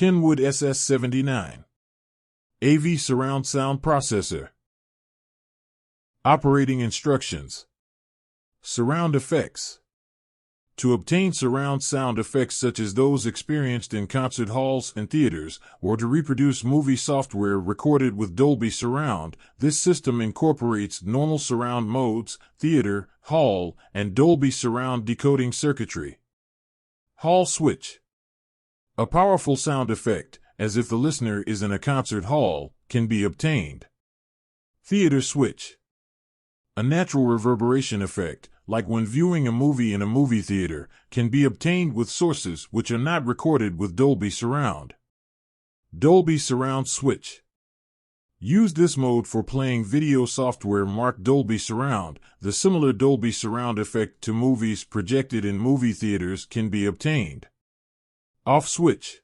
Kenwood SS79. AV Surround Sound Processor. Operating instructions. Surround effects. To obtain surround sound effects such as those experienced in concert halls and theaters, or to reproduce movie software recorded with Dolby Surround, this system incorporates normal surround modes, theater, hall, and Dolby Surround decoding circuitry. Hall switch. A powerful sound effect, as if the listener is in a concert hall, can be obtained. Theater switch. A natural reverberation effect, like when viewing a movie in a movie theater, can be obtained with sources which are not recorded with Dolby Surround. Dolby Surround switch. Use this mode for playing video software marked Dolby Surround. The similar Dolby Surround effect to movies projected in movie theaters can be obtained. Off switch.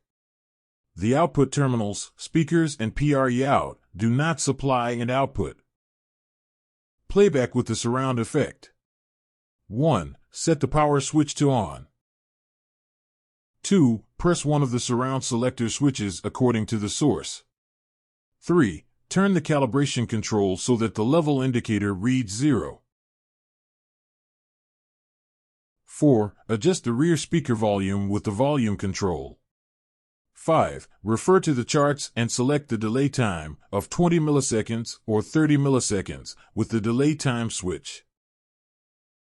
The output terminals, speakers, and PRE out do not supply an output. Playback with the surround effect. 1. Set the power switch to on. 2. Press one of the surround selector switches according to the source. 3. Turn the calibration control so that the level indicator reads 0. 4. Adjust the rear speaker volume with the volume control. 5. Refer to the charts and select the delay time of 20 milliseconds or 30 milliseconds with the delay time switch.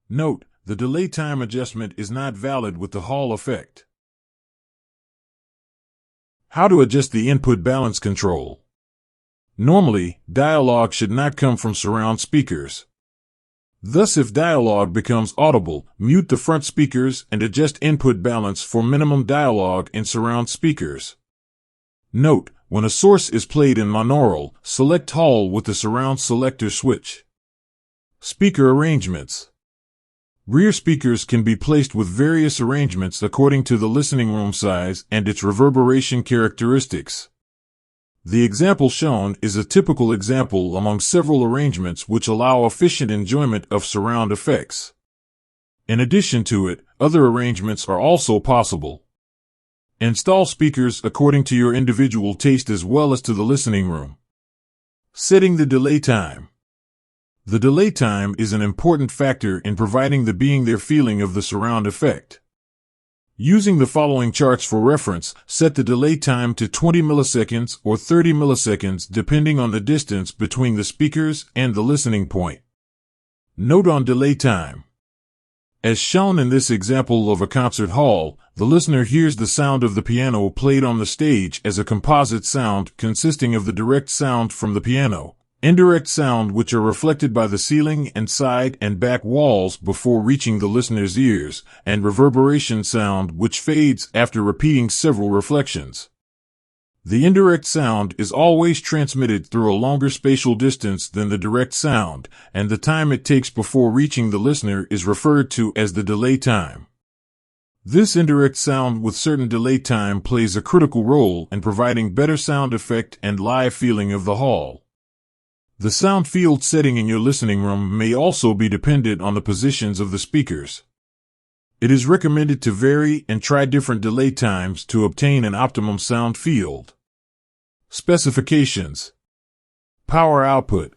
Note, the delay time adjustment is not valid with the Hall effect. How to adjust the input balance control. Normally, dialogue should not come from surround speakers. Thus, if dialogue becomes audible, mute the front speakers and adjust input balance for minimum dialogue in surround speakers. Note, when a source is played in monaural, select Hall with the surround selector switch. Speaker arrangements. Rear speakers can be placed with various arrangements according to the listening room size and its reverberation characteristics. The example shown is a typical example among several arrangements which allow efficient enjoyment of surround effects. In addition to it, other arrangements are also possible. Install speakers according to your individual taste as well as to the listening room. Setting the delay time. The delay time is an important factor in providing the being there feeling of the surround effect. Using the following charts for reference, set the delay time to 20 milliseconds or 30 milliseconds depending on the distance between the speakers and the listening point. Note on delay time. As shown in this example of a concert hall, the listener hears the sound of the piano played on the stage as a composite sound consisting of the direct sound from the piano, indirect sound which are reflected by the ceiling and side and back walls before reaching the listener's ears, and reverberation sound which fades after repeating several reflections. The indirect sound is always transmitted through a longer spatial distance than the direct sound, and the time it takes before reaching the listener is referred to as the delay time. This indirect sound with certain delay time plays a critical role in providing better sound effect and live feeling of the hall. The sound field setting in your listening room may also be dependent on the positions of the speakers. It is recommended to vary and try different delay times to obtain an optimum sound field. Specifications. Power output.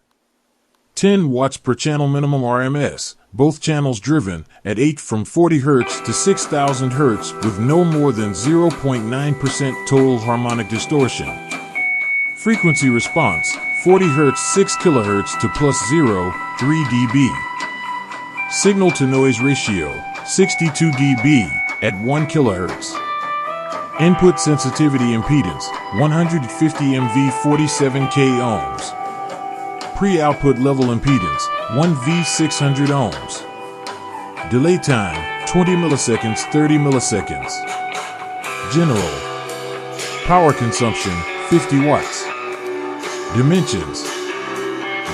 10 watts per channel minimum RMS, both channels driven at 8 from 40 Hz to 6000 Hz with no more than 0.9% total harmonic distortion. Frequency response, 40 Hz 6 kHz to +0, 3 dB. Signal to noise ratio, 62 dB at 1 kHz. Input sensitivity impedance, 150 mV 47K ohms. Pre-output level impedance, 1V 600 ohms. Delay time, 20 milliseconds 30 milliseconds. General. Power consumption, 50 watts. Dimensions.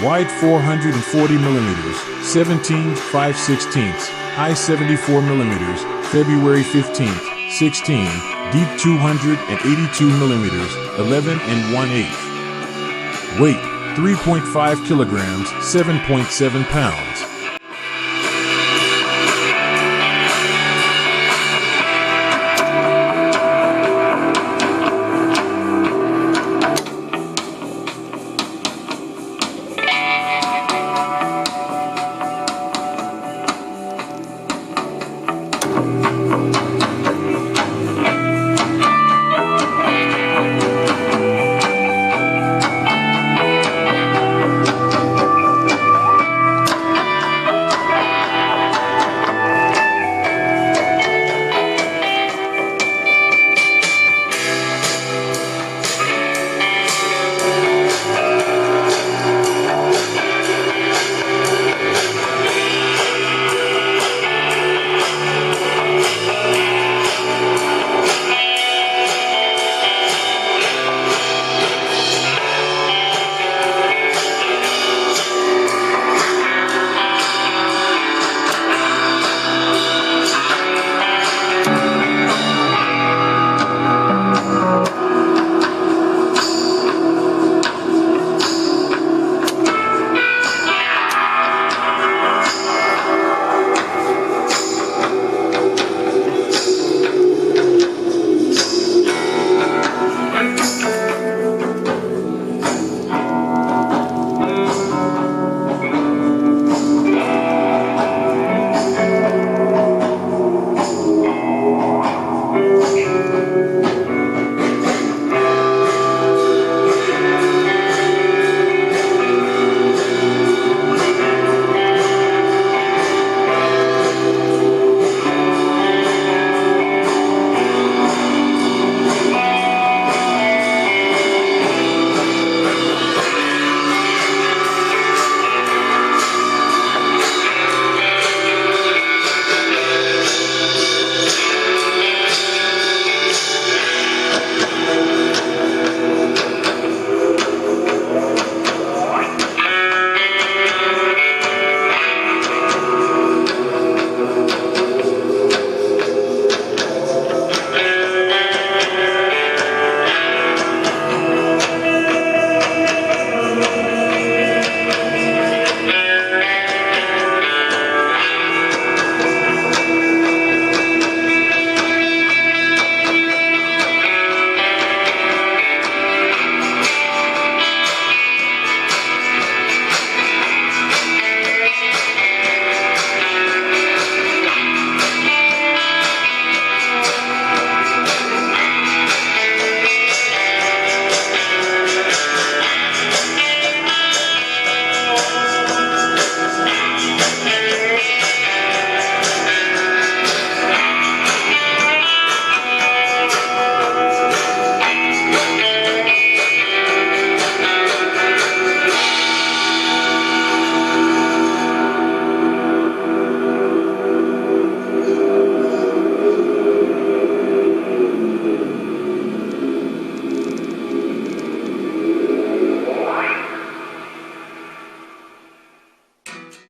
Wide 440 millimeters, 17.5/16, high 74 millimeters, February 15th, 16, deep 282 millimeters, 11 1/8. Weight, 3.5 kilograms, 7.7 pounds.